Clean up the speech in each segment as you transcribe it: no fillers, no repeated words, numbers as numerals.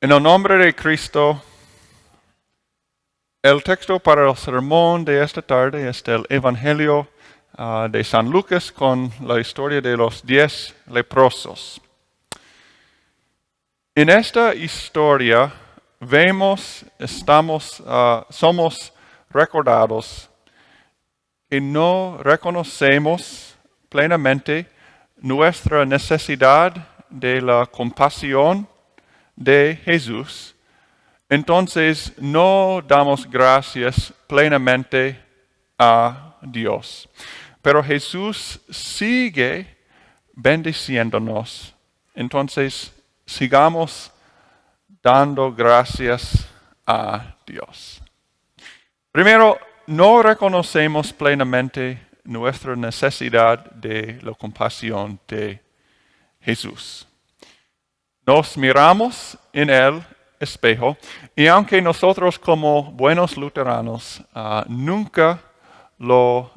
En el nombre de Cristo, el texto para el sermón de esta tarde es del Evangelio de San Lucas con la historia de los 10 leprosos. En esta historia somos recordados que no reconocemos plenamente nuestra necesidad de la compasión de Jesús. Entonces no damos gracias plenamente a Dios. Pero Jesús sigue bendiciéndonos. Entonces sigamos dando gracias a Dios. Primero, no reconocemos plenamente nuestra necesidad de la compasión de Jesús. Nos miramos en el espejo y aunque nosotros como buenos luteranos nunca lo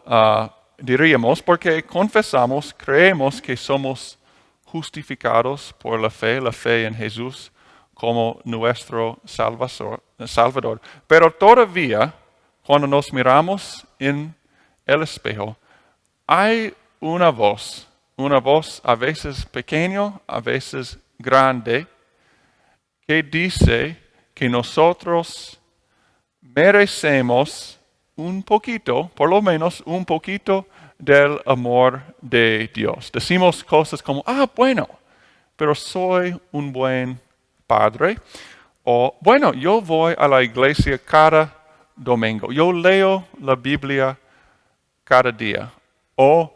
diríamos porque confesamos, creemos que somos justificados por la fe en Jesús como nuestro Salvador. Pero todavía, cuando nos miramos en el espejo, hay una voz a veces pequeña, a veces grande, que dice que nosotros merecemos un poquito, por lo menos un poquito del amor de Dios. Decimos cosas como, bueno, pero soy un buen padre. O, bueno, yo voy a la iglesia cada domingo. Yo leo la Biblia cada día. O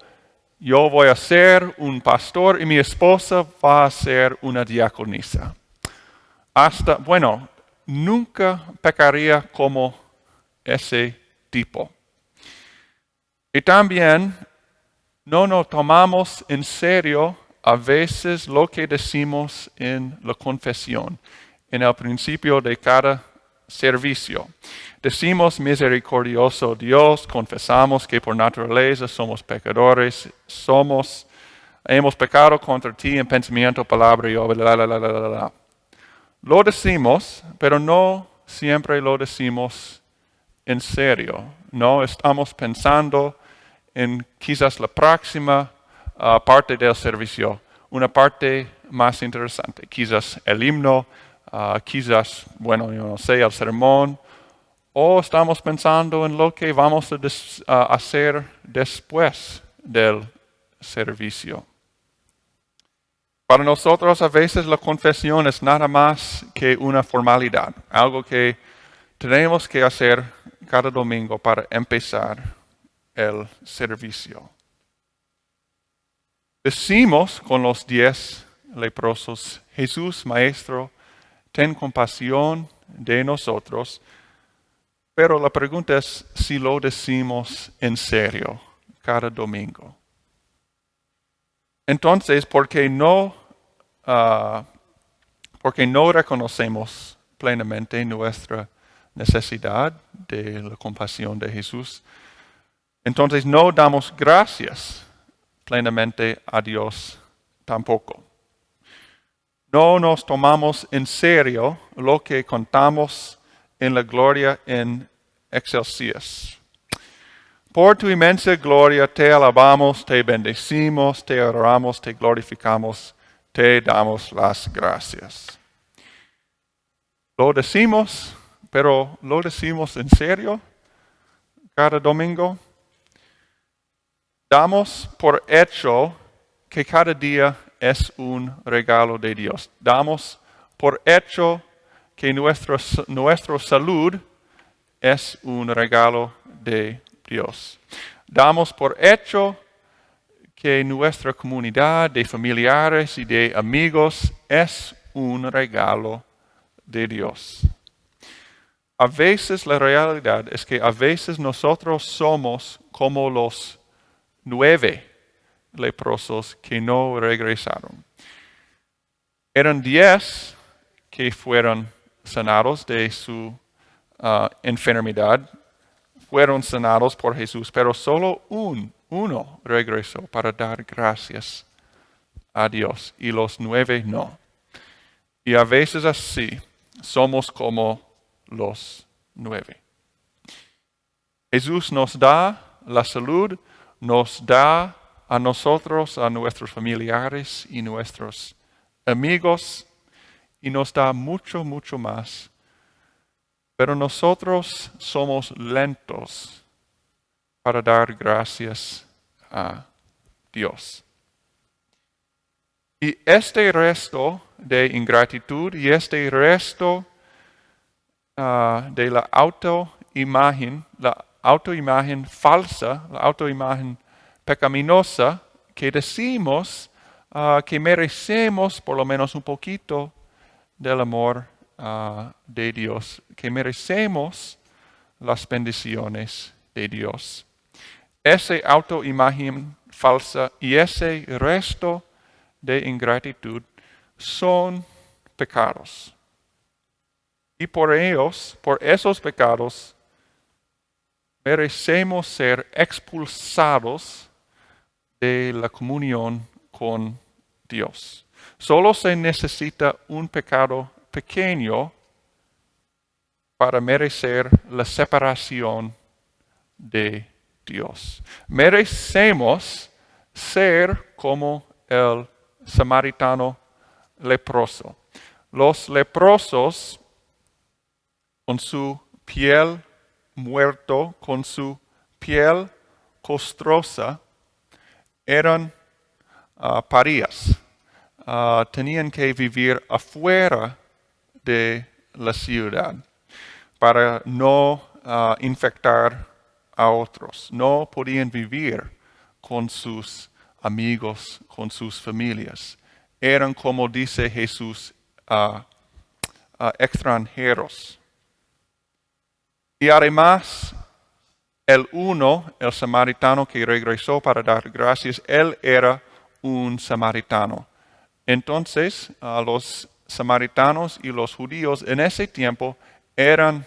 yo voy a ser un pastor y mi esposa va a ser una diaconisa. Nunca pecaría como ese tipo. Y también no nos tomamos en serio a veces lo que decimos en la confesión, en el principio de cada servicio. Decimos misericordioso Dios, confesamos que por naturaleza somos pecadores, hemos pecado contra ti en pensamiento, palabra y obra, Lo decimos, pero no siempre lo decimos en serio. No estamos pensando en quizás la próxima parte del servicio, una parte más interesante, quizás el himno, quizás, yo no sé, el sermón, o estamos pensando en lo que vamos a hacer después del servicio. Para nosotros a veces la confesión es nada más que una formalidad, algo que tenemos que hacer cada domingo para empezar el servicio. Decimos con los 10 leprosos, Jesús, Maestro, ten compasión de nosotros, pero la pregunta es si lo decimos en serio cada domingo. Entonces, ¿por qué no reconocemos plenamente nuestra necesidad de la compasión de Jesús? Entonces no damos gracias plenamente a Dios tampoco. No nos tomamos en serio lo que contamos en la gloria en Excelsias. Por tu inmensa gloria te alabamos, te bendecimos, te adoramos, te glorificamos, te damos las gracias. Lo decimos, pero ¿lo decimos en serio cada domingo? Damos por hecho que cada día es un regalo de Dios. Damos por hecho que nuestra salud es un regalo de Dios. Damos por hecho que nuestra comunidad de familiares y de amigos es un regalo de Dios. A veces la realidad es que a veces nosotros somos como los 9 leprosos que no regresaron. Eran 10 que fueron sanados de su enfermedad, fueron sanados por Jesús, pero solo uno regresó para dar gracias a Dios y los 9 no. Y a veces así, somos como los 9. Jesús nos da la salud, nos da a nosotros, a nuestros familiares y nuestros amigos, y nos da mucho, mucho más. Pero nosotros somos lentos para dar gracias a Dios. Y este resto de ingratitud y este resto de la autoimagen falsa, la autoimagen pecaminosa, que decimos que merecemos por lo menos un poquito del amor de Dios, que merecemos las bendiciones de Dios. Esa autoimagen falsa y ese resto de ingratitud son pecados. Y por esos pecados, merecemos ser expulsados de la comunión con Dios. Solo se necesita un pecado pequeño para merecer la separación de Dios. Merecemos ser como el samaritano leproso. Los leprosos, con su piel muerto, con su piel costrosa, eran parías. Tenían que vivir afuera de la ciudad para no infectar a otros. No podían vivir con sus amigos, con sus familias. Eran, como dice Jesús, extranjeros. Y además, el samaritano que regresó para dar gracias, él era un samaritano. Entonces, los samaritanos y los judíos en ese tiempo eran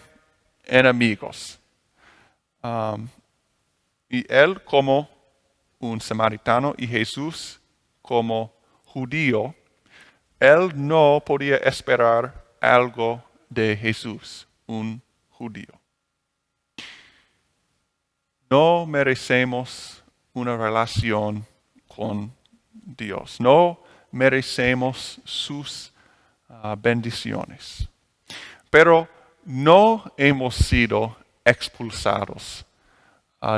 enemigos. Y él como un samaritano y Jesús como judío, él no podía esperar algo de Jesús, un judío. No merecemos una relación con Dios. No merecemos sus bendiciones. Pero no hemos sido expulsados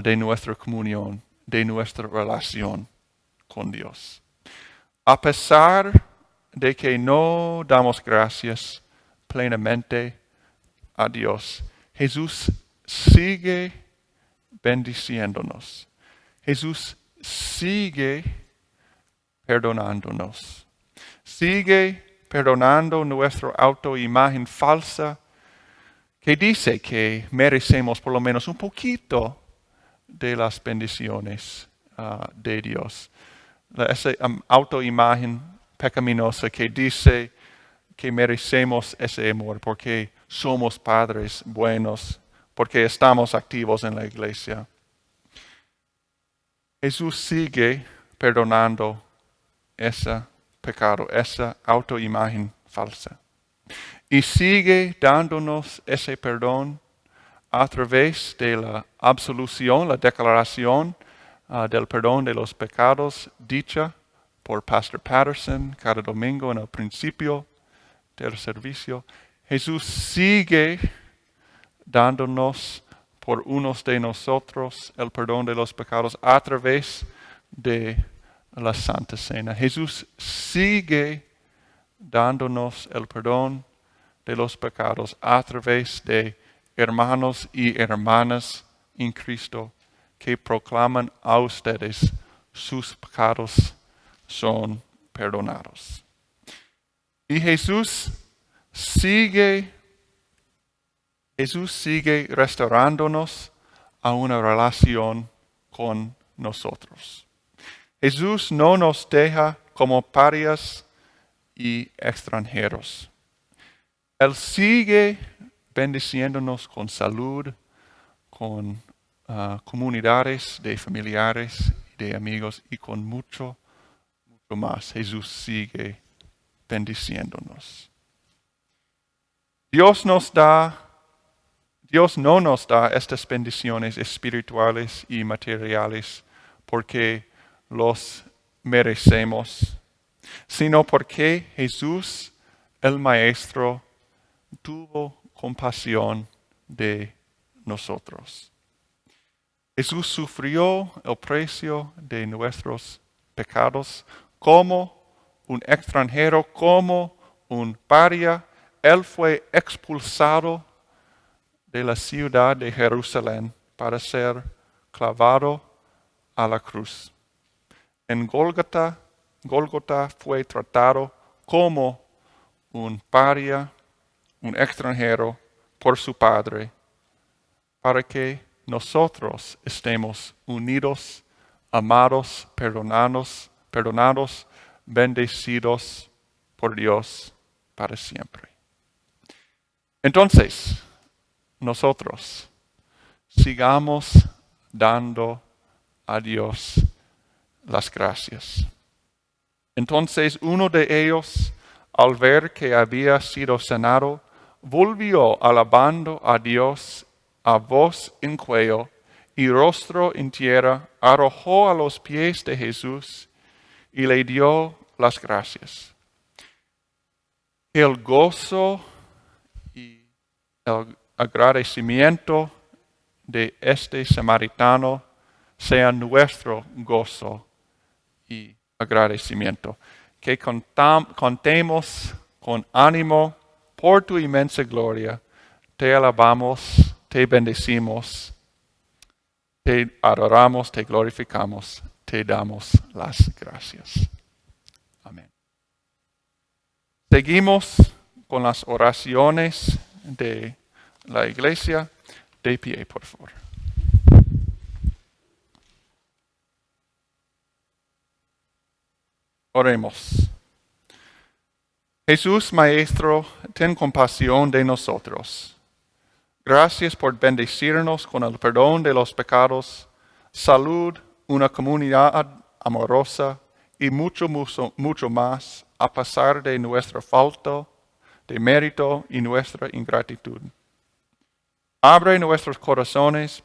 de nuestra comunión, de nuestra relación con Dios. A pesar de que no damos gracias plenamente a Dios, Jesús sigue bendiciéndonos. Jesús sigue perdonándonos. Sigue perdonando nuestra autoimagen falsa que dice que merecemos por lo menos un poquito de las bendiciones de Dios. Esa autoimagen pecaminosa que dice que merecemos ese amor porque somos padres buenos, porque estamos activos en la iglesia. Jesús sigue perdonando ese pecado, esa autoimagen falsa. Y sigue dándonos ese perdón a través de la absolución, la declaración del perdón de los pecados dicha por Pastor Patterson cada domingo en el principio del servicio. Jesús sigue dándonos por unos de nosotros el perdón de los pecados a través de la Santa Cena. Jesús sigue dándonos el perdón de los pecados a través de hermanos y hermanas en Cristo que proclaman a ustedes sus pecados son perdonados. Y Jesús sigue restaurándonos a una relación con nosotros. Jesús no nos deja como parias y extranjeros. Él sigue bendiciéndonos con salud, con comunidades de familiares, de amigos y con mucho, mucho más. Jesús sigue bendiciéndonos. Dios no nos da estas bendiciones espirituales y materiales porque los merecemos, sino porque Jesús, el Maestro, tuvo compasión de nosotros. Jesús sufrió el precio de nuestros pecados como un extranjero, como un paria. Él fue expulsado de la ciudad de Jerusalén para ser clavado a la cruz. En Gólgota fue tratado como un paria, un extranjero por su Padre, para que nosotros estemos unidos, amados, perdonados, bendecidos por Dios para siempre. Entonces, nosotros sigamos dando a Dios las gracias. Entonces uno de ellos, al ver que había sido sanado, volvió alabando a Dios a voz en cuello y rostro en tierra, arrojó a los pies de Jesús y le dio las gracias. El gozo y el agradecimiento de este samaritano sea nuestro gozo y agradecimiento. Que contemos con ánimo por tu inmensa gloria. Te alabamos, te bendecimos, te adoramos, te glorificamos, te damos las gracias. Amén. Seguimos con las oraciones de la iglesia. De pie, por favor. Oremos. Jesús Maestro, ten compasión de nosotros. Gracias por bendecirnos con el perdón de los pecados, salud, una comunidad amorosa y mucho más a pesar de nuestra falta de mérito y nuestra ingratitud. Abre nuestros corazones